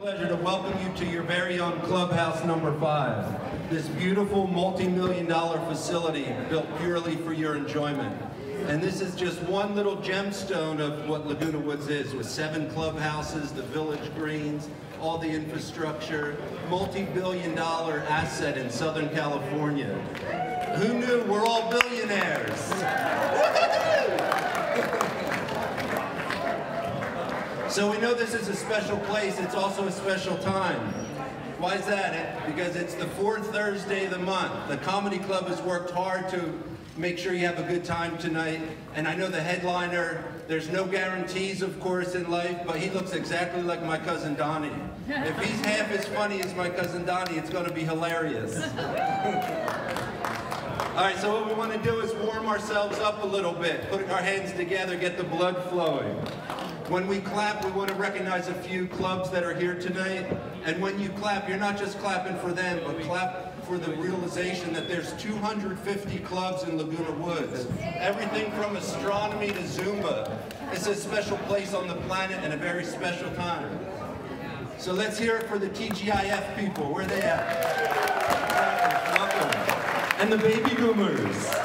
Pleasure to welcome you to your very own Clubhouse number 5. This beautiful multi-million-dollar facility built purely for your enjoyment. And this is just one little gemstone of what Laguna Woods is, with 7 clubhouses, the village greens, all the infrastructure, multi-billion-dollar asset in Southern California. Who knew we're all billionaires? So we know this is a special place, it's also a special time. Why is that? Because it's the 4th Thursday of the month. The Comedy Club has worked hard to make sure you have a good time tonight. And I know the headliner, there's no guarantees, of course, in life, but he looks exactly like my cousin Donnie. If he's half as funny as my cousin Donnie, it's going to be hilarious. All right, so what we want to do is warm ourselves up a little bit, put our hands together, get the blood flowing. When we clap, we want to recognize a few clubs that are here tonight. And when you clap, you're not just clapping for them, but clap for the realization that there's 250 clubs in Laguna Woods. Everything from astronomy to Zumba. It's a special place on the planet and a very special time. So let's hear it for the TGIF people. Where are they at? Welcome. And the baby boomers.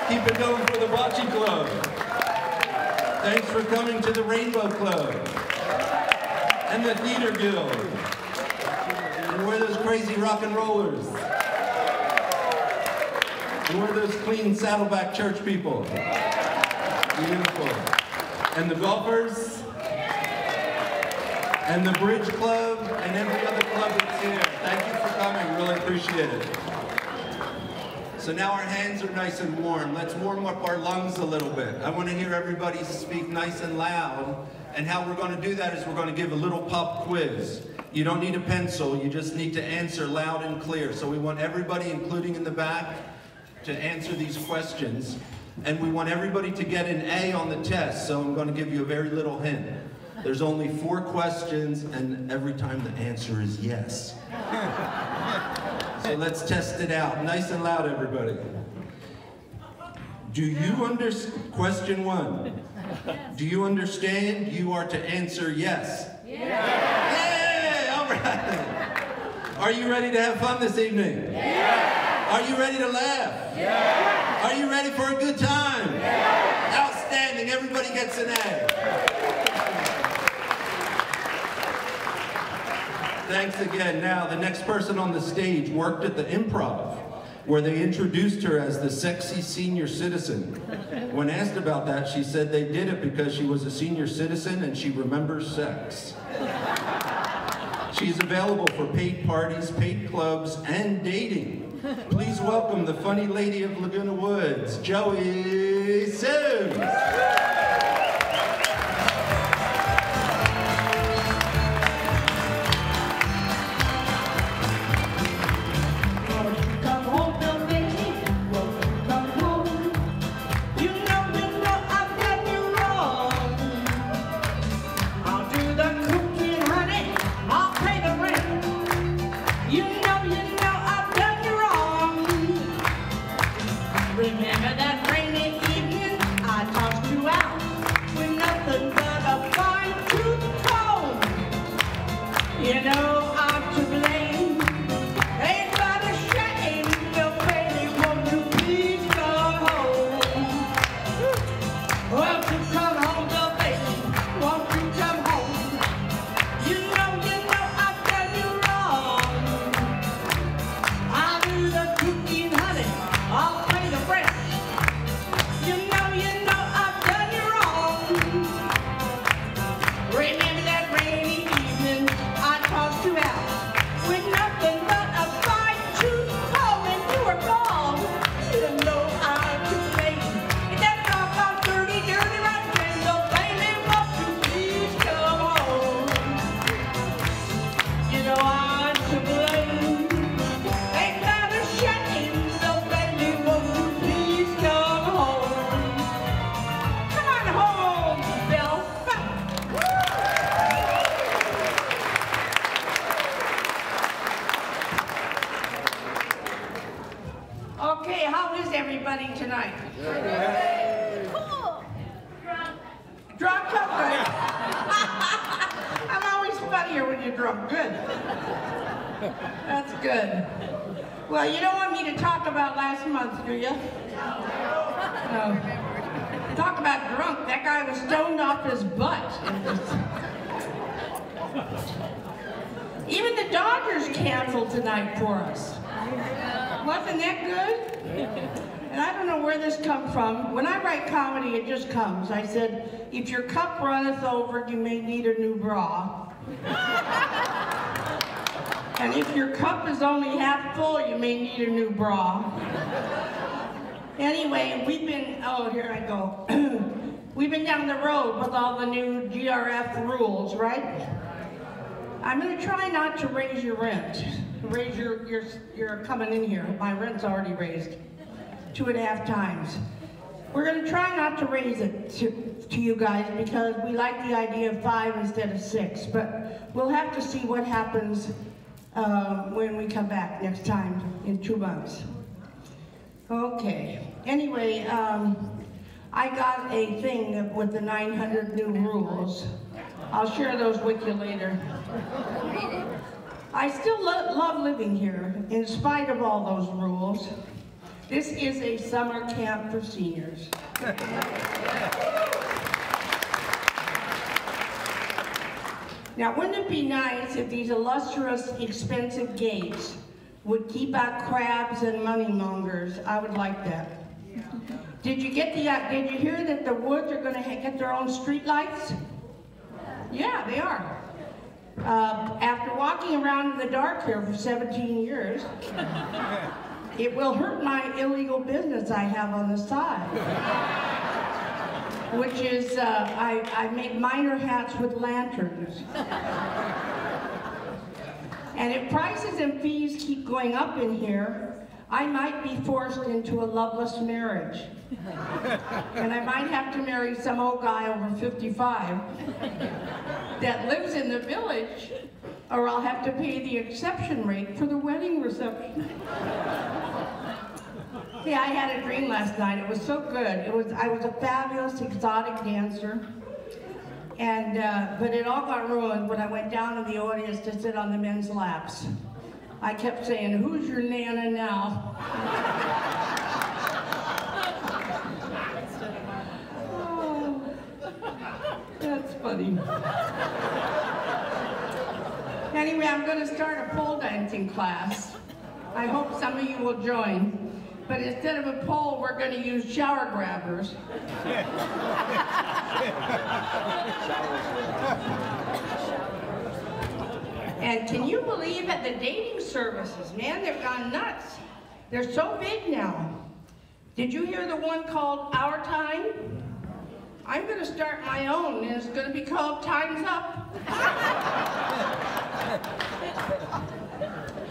Keep it going for the Bocce Club. Thanks for coming to the Rainbow Club and the Theater Guild. And we're those crazy rock and rollers. And we're those clean Saddleback church people. Beautiful. And the golfers. And the Bridge Club and every other club that's here. Thank you for coming, really appreciate it. So now our hands are nice and warm. Let's warm up our lungs a little bit. I want to hear everybody speak nice and loud. And how we're going to do that is we're going to give a little pop quiz. You don't need a pencil, you just need to answer loud and clear. So we want everybody, including in the back, to answer these questions. And we want everybody to get an A on the test. So I'm going to give you a very little hint. There's only 4 questions, and every time the answer is yes. So let's test it out. Nice and loud, everybody. Do you understand? Question 1. Do you understand you are to answer yes? Yeah. Yay! All right. Are you ready to have fun this evening? Yeah. Are you ready to laugh? Yeah. Are you ready for a good time? Yeah. Outstanding. Everybody gets an A. Thanks again. Now, the next person on the stage worked at the Improv, where they introduced her as the sexy senior citizen. When asked about that, she said they did it because she was a senior citizen and she remembers sex. She's available for paid parties, paid clubs, and dating. Please welcome the funny lady of Laguna Woods, Joey Sims. Remember that rainy evening I tossed you out with nothing but a fine-tooth comb? You know I'm to blame. Ain't but a shame, no baby, won't you please come home? Won't you come home, little baby? Won't you come home? You know I've done you wrong. I'll do the cooking, honey. I'll play the French. You know I've done you wrong. Remember that rainy evening I tossed you get you drunk. Good. That's good. Well, you don't want me to talk about last month, do you? No. Talk about drunk. That guy was stoned off his butt. Even the Dodgers canceled tonight for us. Wasn't that good? And I don't know where this comes from. When I write comedy, it just comes. I said, if your cup runneth over, you may need a new bra. And if your cup is only half full, you may need a new bra. Anyway, we've been, oh, here I go. We've been down the road with all the new GRF rules, right? I'm going to try not to raise your rent. Raise you're coming in here. My rent's already raised 2.5 times. We're going to try not to raise it to you guys because we like the idea of 5 instead of 6, but we'll have to see what happens when we come back next time in 2 months. Okay. Anyway, I got a thing with the 900 new rules. I'll share those with you later. I still love living here, in spite of all those rules. This is a summer camp for seniors. Now, wouldn't it be nice if these illustrious, expensive gates would keep out crabs and moneymongers? I would like that. Did you hear that the Woods are going to get their own street lights? Yeah, they are. After walking around in the dark here for 17 years, it will hurt my illegal business I have on the side, which is I make miner hats with lanterns. And if prices and fees keep going up in here, I might be forced into a loveless marriage. And I might have to marry some old guy over 55 that lives in the village, or I'll have to pay the exception rate for the wedding reception. Yeah, I had a dream last night. It was so good. I was a fabulous exotic dancer, and but it all got ruined when I went down in the audience to sit on the men's laps. I kept saying, "Who's your Nana now?" Oh, that's funny. Anyway, I'm going to start a pole dancing class. I hope some of you will join. But instead of a pole, we're going to use shower grabbers. And can you believe that the dating services, man, they've gone nuts. They're so big now. Did you hear the one called Our Time? I'm going to start my own, and it's going to be called Time's Up.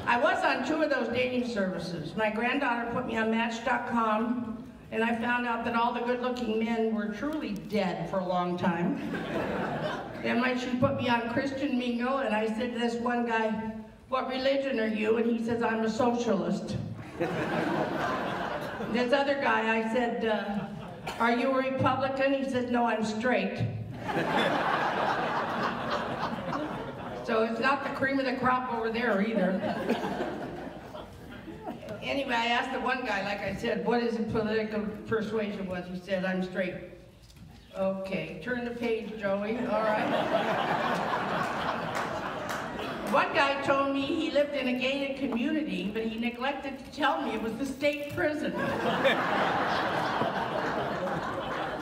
I was on 2 of those dating services. My granddaughter put me on Match.com, and I found out that all the good-looking men were truly dead for a long time. Then she put me on Christian Mingle, and I said to this one guy, "What religion are you?" And he says, "I'm a socialist." This other guy, I said, "Are you a Republican?" He said, "No, I'm straight." So it's not the cream of the crop over there either. Anyway, I asked the one guy, like I said, what his political persuasion was. He said, "I'm straight." Okay, turn the page, Joey. All right. One guy told me he lived in a gated community, but he neglected to tell me it was the state prison.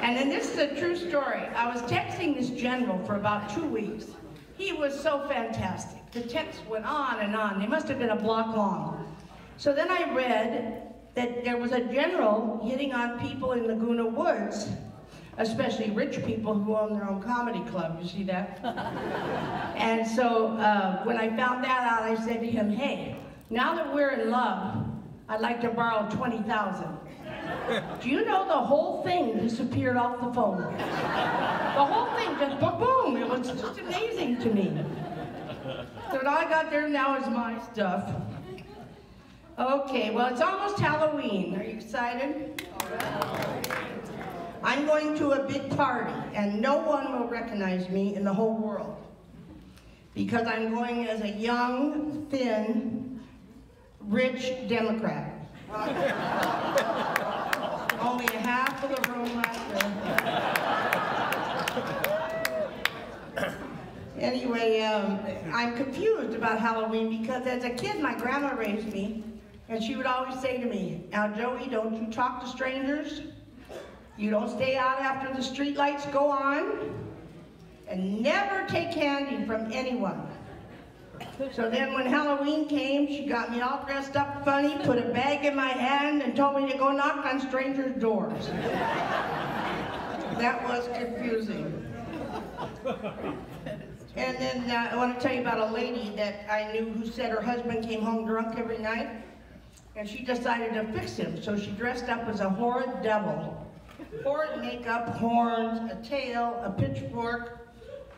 And then this is a true story. I was texting this general for about 2 weeks. He was so fantastic. The text went on and on. They must have been a block long. So then I read that there was a general hitting on people in Laguna Woods, especially rich people who own their own comedy club. You see that? And so when I found that out, I said to him, "Hey, now that we're in love, I'd like to borrow $20,000. Do you know the whole thing disappeared off the phone? The whole thing just boom. It was just amazing to me. So what I got there now is my stuff. Okay, well, it's almost Halloween. Are you excited? I'm going to a big party, and no one will recognize me in the whole world. because I'm going as a young, thin, rich Democrat. Only half of the room left there. Anyway, I'm confused about Halloween because as a kid, my grandma raised me, and she would always say to me, "Now, Joey, don't you talk to strangers. You don't stay out after the street lights go on, and never take candy from anyone." So then when Halloween came, she got me all dressed up funny, put a bag in my hand, and told me to go knock on strangers' doors. That was confusing. And then I want to tell you about a lady that I knew who said her husband came home drunk every night, and she decided to fix him. So she dressed up as a horrid devil. Horrid makeup, horns, a tail, a pitchfork.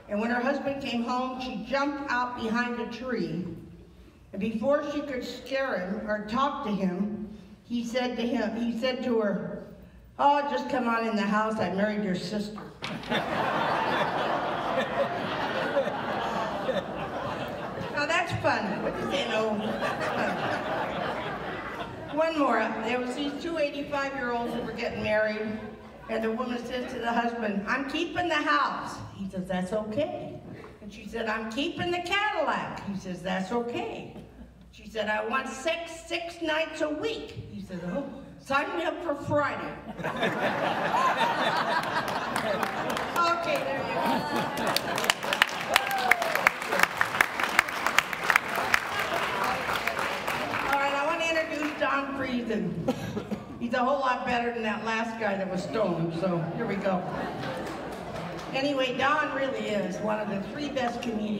And when her husband came home, she jumped out behind a tree. And before she could scare him or talk to him, he said to her, "Oh, just come on in the house, I married your sister." Now that's funny. You know. One more. There was these two 85-year-olds who were getting married, and the woman says to the husband, "I'm keeping the house." He says, "That's okay." And she said, "I'm keeping the Cadillac." He says, "That's okay." She said, "I want sex 6 nights a week." He said, "Oh, sign me up for Friday." Okay, there you go. Don Friesen. He's a whole lot better than that last guy that was stoned, so here we go. Anyway, Don really is one of the 3 best comedians.